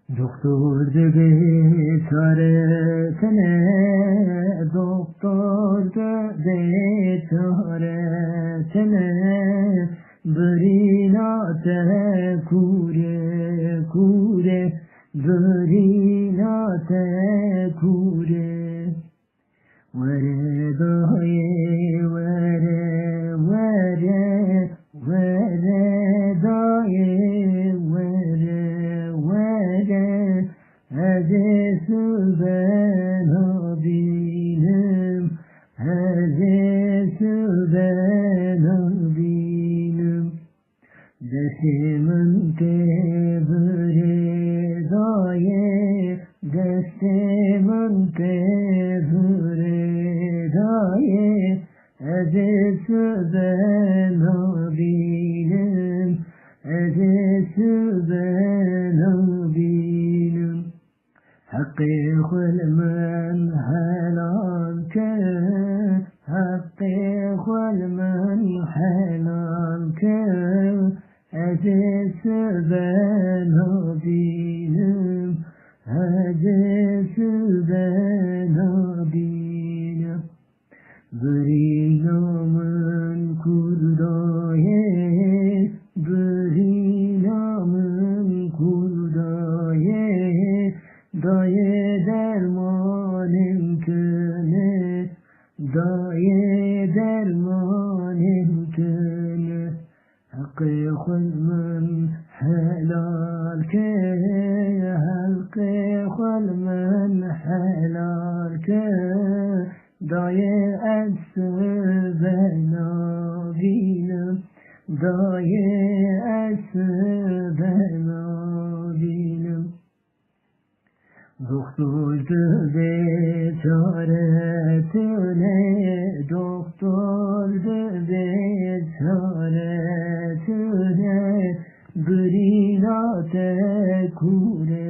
Doktor dedi çaresine, doktor dedi çaresine, birina te kure kure, birina te kure. Vere daye vere vere, vere daye vere vere, Hazreti ben abinim, Hazreti ben abinim. Destimin tebri daye, destimin tebri daye, Hazreti ben abinim, Hazreti ben abinim. حقق المن حلالك، حقق المن حلالك، أجلس بين بينم، أجلس بين بينم. برينا من كردايه، برينا من كردايه، دایه درمانم کنه، دایه درمانم کنه. حق خود من حلال که، حق خود من حلال که، دایه اصل بینم، دایه اصل بینم. Doktor de çaretine, doktor de çaretine, birina te kure